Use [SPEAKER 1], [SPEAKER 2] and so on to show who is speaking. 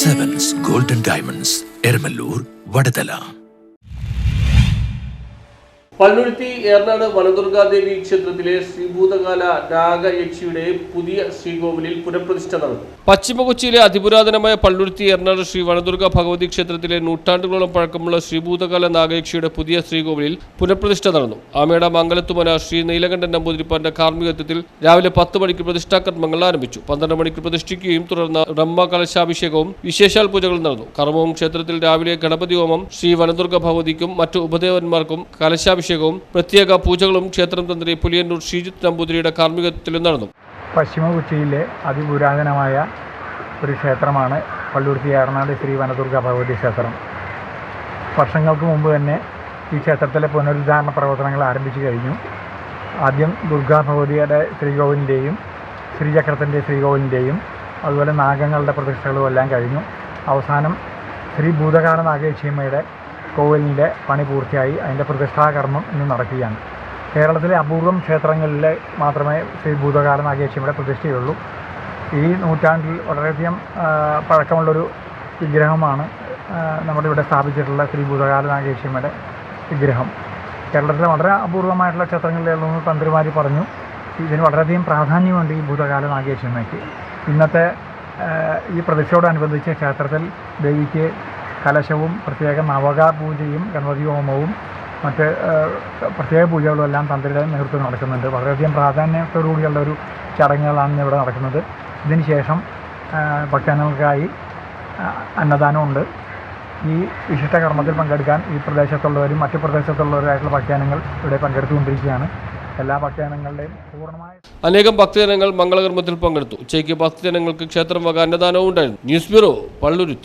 [SPEAKER 1] Sevens Golden Diamonds, Ermalur, Vadadala.
[SPEAKER 2] Palluruthy Ernad വനദുർഗാദേവി ക്ഷേത്രത്തിലെ ശ്രീഭൂതകാല നാഗയക്ഷിയുടെ പുതിയ ശ്രീകോവിലിൽ പുനഃപ്രതിഷ്ഠ നടന്നു. പശ്ചിമ കൊച്ചിയിലെ അതിപുരാതനമായ പള്ളുരുത്തി ഏർനാട് ശ്രീ വനദുർഗ ഭഗവതി ക്ഷേത്രത്തിലെ നൂറ്റാണ്ടുകളോളം പഴക്കമുള്ള ശ്രീഭൂതകാല നാഗയക്ഷിയുടെ പുതിയ ശ്രീകോവിലിൽ പുനഃപ്രതിഷ്ഠ നടന്നു. ആമയുടെ മംഗലത്തുമന ശ്രീ നീലകണ്ഠൻ നമ്പൂതിരിപ്പാന്റെ കാർമ്മികത്വത്തിൽ രാവിലെ 10 മണിക്ക് പ്രതിഷ്ഠാകർമ്മങ്ങൾ ആരംഭിച്ചു. 12 മണിക്ക് പ്രതിഷ്ഠിക്കുകയും തുടർന്ന് ബ്രഹ്മ കലശാഭിഷേകവും വിശേഷാൽ പൂജകളും നടന്നു. കർമ്മവും ക്ഷേത്രത്തിൽ രാവിലെ ഗണപതി ഹോമം, ശ്രീ വനദുർഗ ഭഗവതിക്കും മറ്റു ഉപദേവന്മാർക്കും കലശാഭിഷേകം പ്രത്യേക പൂജകളും ക്ഷേത്രം തന്ത്രി പുലിയന്നൂർ ശ്രീജിത്ത് നമ്പൂതിരിയുടെ കാർമ്മികത്വത്തിലും നടന്നു.
[SPEAKER 3] പശ്ചിമ കൊച്ചിയിലെ അതിപുരാതനമായ ഒരു ക്ഷേത്രമാണ് പള്ളുരുത്തി ഏർനാട് ശ്രീ വനദുർഗ ഭഗവതി ക്ഷേത്രം. വർഷങ്ങൾക്ക് മുമ്പ് തന്നെ ഈ ക്ഷേത്രത്തിലെ പുനരുദ്ധാരണ പ്രവർത്തനങ്ങൾ ആരംഭിച്ചു കഴിഞ്ഞു. ആദ്യം ദുർഗാ ഭഗവതിയുടെ ശ്രീകോവിലിൻ്റെയും ശ്രീചക്രത്തിൻ്റെ ശ്രീകോവിലിൻ്റെയും അതുപോലെ നാഗങ്ങളുടെ പ്രതിഷ്ഠകളും എല്ലാം കഴിഞ്ഞു. അവസാനം ശ്രീ ഭൂതകാല നാഗേക്ഷിയമ്മയുടെ കോവിലിൻ്റെ പണി പൂർത്തിയായി. അതിൻ്റെ പ്രതിഷ്ഠാകർമ്മം ഇന്ന് നടക്കുകയാണ്. കേരളത്തിലെ അപൂർവം ക്ഷേത്രങ്ങളിൽ മാത്രമേ ശ്രീ ഭൂതകാല നാഗേക്ഷിയമ്മയുടെ പ്രതിഷ്ഠയുള്ളൂ. ഈ നൂറ്റാണ്ടിൽ വളരെയധികം പഴക്കമുള്ളൊരു വിഗ്രഹമാണ് നമ്മുടെ ഇവിടെ സ്ഥാപിച്ചിട്ടുള്ള ശ്രീ ഭൂതകാല നാഗേക്ഷിയമ്മയുടെ വിഗ്രഹം. കേരളത്തിലെ വളരെ അപൂർവമായിട്ടുള്ള ക്ഷേത്രങ്ങളിലൊന്നും തന്ത്രിമാർ പറഞ്ഞു ഇതിന് വളരെയധികം പ്രാധാന്യമുണ്ട് ഈ ഭൂതകാല നാഗേക്ഷിയമ്മയ്ക്ക്. ഇന്നത്തെ ഈ പ്രതിഷ്ഠയോടനുബന്ധിച്ച് ക്ഷേത്രത്തിൽ ദേവിക്ക് കലശവും പ്രത്യേക നവക പൂജയും ഗണപതി ഹോമവും മറ്റ് പ്രത്യേക പൂജകളും എല്ലാം തന്ത്രിയുടെ നേതൃത്വം നടക്കുന്നുണ്ട്. വളരെയധികം പ്രാധാന്യത്തോടുകൂടിയുള്ള ഒരു ചടങ്ങുകളാണ് ഇവിടെ നടക്കുന്നത്. ഇതിന് ശേഷം ഭക്തജനങ്ങൾക്കായി അന്നദാനമുണ്ട്. ഈ വിശിഷ്ട കർമ്മത്തിൽ പങ്കെടുക്കാൻ ഈ പ്രദേശത്തുള്ളവരും മറ്റു പ്രദേശത്തുള്ളവരായിട്ടുള്ള ഭക്തജനങ്ങൾ ഇവിടെ പങ്കെടുത്തുകൊണ്ടിരിക്കുകയാണ്. എല്ലാ ഭക്തജനങ്ങളുടെയും പൂർണ്ണമായ
[SPEAKER 2] അനേകം ഭക്തജനങ്ങൾ മംഗളകർമ്മത്തിൽ പങ്കെടുത്തു. ഉച്ചയ്ക്ക് ഭക്തജനങ്ങൾക്ക് ക്ഷേത്രം വക അന്നദാനവും ഉണ്ടായിരുന്നു. News bureau, Palluruthy.